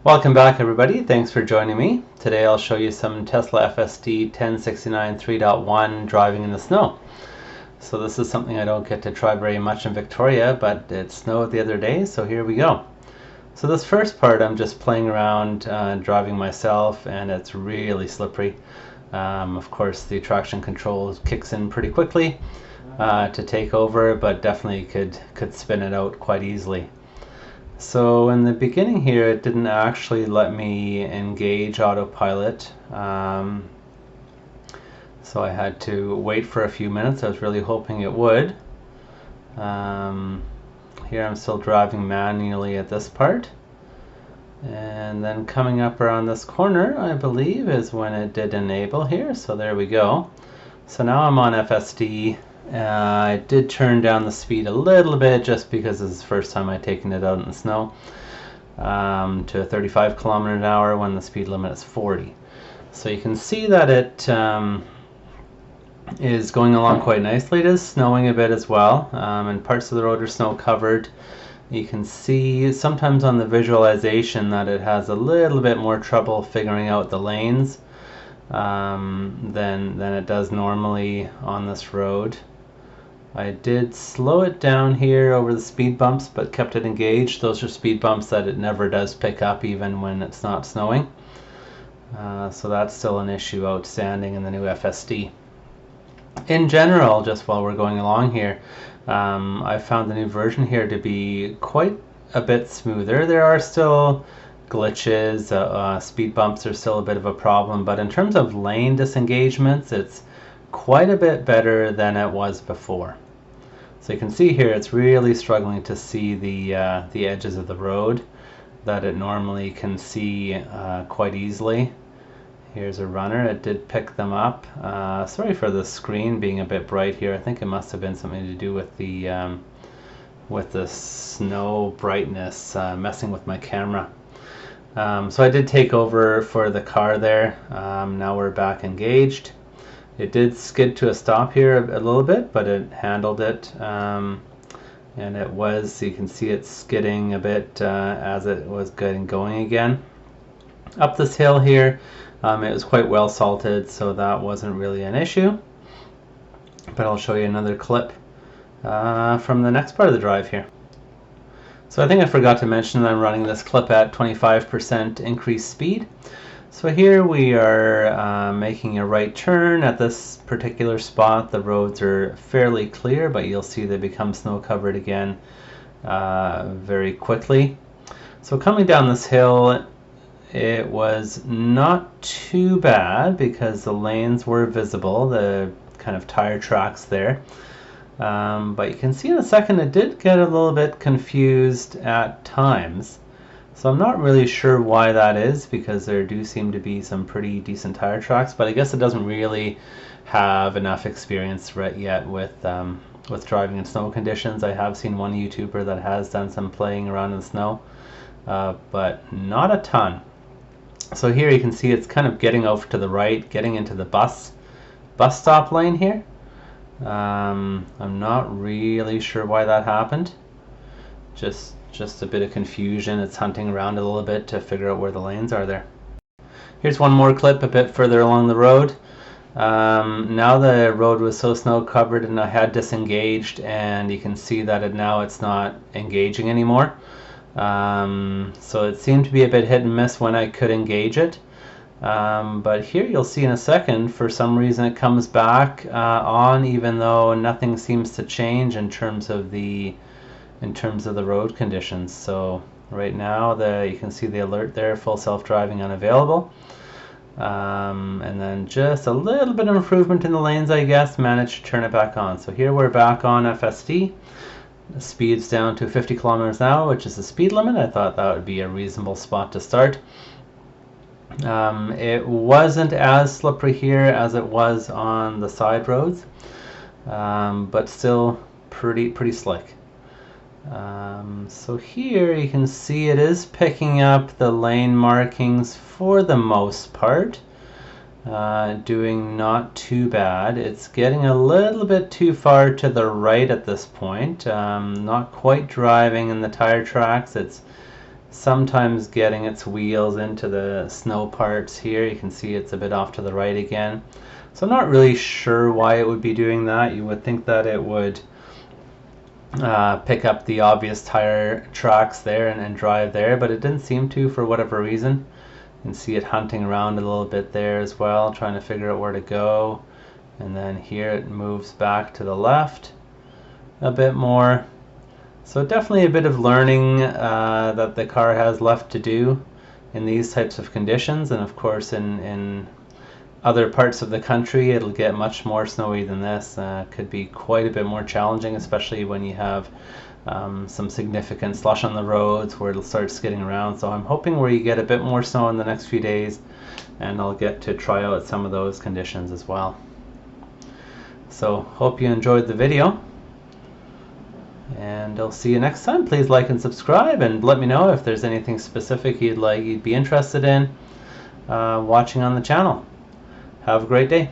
Welcome back everybody, thanks for joining me. Today I'll show you some Tesla FSD 1069 3.1 driving in the snow. So this is something I don't get to try very much in Victoria, but it snowed the other day, so here we go. So this first part I'm just playing around driving myself, and it's really slippery. Of course the traction control kicks in pretty quickly to take over, but definitely could spin it out quite easily. So in the beginning here, it didn't actually let me engage autopilot. So I had to wait for a few minutes. I was really hoping it would. Here I'm still driving manually at this part. And then coming up around this corner, I believe, is when it did enable here. So there we go. So now I'm on FSD. I did turn down the speed a little bit just because this is the first time I've taken it out in the snow to 35 kilometers an hour when the speed limit is 40. So you can see that it is going along quite nicely. It is snowing a bit as well, and parts of the road are snow covered. You can see sometimes on the visualization that it has a little bit more trouble figuring out the lanes than it does normally on this road. I did slow it down here over the speed bumps, but kept it engaged. Those are speed bumps that it never does pick up even when it's not snowing. So that's still an issue outstanding in the new FSD. In general, just while we're going along here, I found the new version here to be quite a bit smoother. There are still glitches, speed bumps are still a bit of a problem, but in terms of lane disengagements, it's quite a bit better than it was before. So you can see here it's really struggling to see the edges of the road that it normally can see quite easily. Here's a runner. It did pick them up. Sorry for the screen being a bit bright here. I think it must have been something to do with the snow brightness messing with my camera. So I did take over for the car there. Now we're back engaged. It did skid to a stop here a little bit, but it handled it, and it was, you can see it skidding a bit as it was getting going again. Up this hill here, it was quite well salted, so that wasn't really an issue. But I'll show you another clip from the next part of the drive here. So I think I forgot to mention that I'm running this clip at 25% increased speed. So here we are making a right turn at this particular spot. The roads are fairly clear, but you'll see they become snow covered again very quickly. So coming down this hill, it was not too bad because the lanes were visible, the kind of tire tracks there. But you can see in a second it did get a little bit confused at times. So I'm not really sure why that is, because there do seem to be some pretty decent tire tracks, but I guess it doesn't really have enough experience yet with driving in snow conditions. I have seen one YouTuber that has done some playing around in the snow, but not a ton. So here you can see it's kind of getting over to the right, getting into the bus stop lane here. I'm not really sure why that happened. Just a bit of confusion. It's hunting around a little bit to figure out where the lanes are there. Here's one more clip a bit further along the road. Now the road was so snow covered and I had disengaged, and you can see that it's not engaging anymore. So it seemed to be a bit hit and miss when I could engage it. But here you'll see in a second, for some reason it comes back on, even though nothing seems to change in terms of the road conditions. So right now you can see the alert there, full self-driving unavailable. And then just a little bit of improvement in the lanes, I guess, managed to turn it back on. So here we're back on FSD. The speed's down to 50 kilometers an hour, which is the speed limit. I thought that would be a reasonable spot to start. It wasn't as slippery here as it was on the side roads, but still pretty slick. So here you can see it is picking up the lane markings for the most part, doing not too bad. It's getting a little bit too far to the right at this point, not quite driving in the tire tracks. It's sometimes getting its wheels into the snow parts here. You can see it's a bit off to the right again. So I'm not really sure why it would be doing that. You would think that it would pick up the obvious tire tracks there and drive there, but it didn't seem to for whatever reason. You can see it hunting around a little bit there as well, trying to figure out where to go. And then here it moves back to the left a bit more. So definitely a bit of learning that the car has left to do in these types of conditions. And of course in other parts of the country it'll get much more snowy than this. Could be quite a bit more challenging, especially when you have some significant slush on the roads where it'll start skidding around. So I'm hoping we get a bit more snow in the next few days, and I'll get to try out some of those conditions as well. So hope you enjoyed the video, and I'll see you next time. Please like and subscribe, and let me know if there's anything specific you'd be interested in watching on the channel. Have a great day.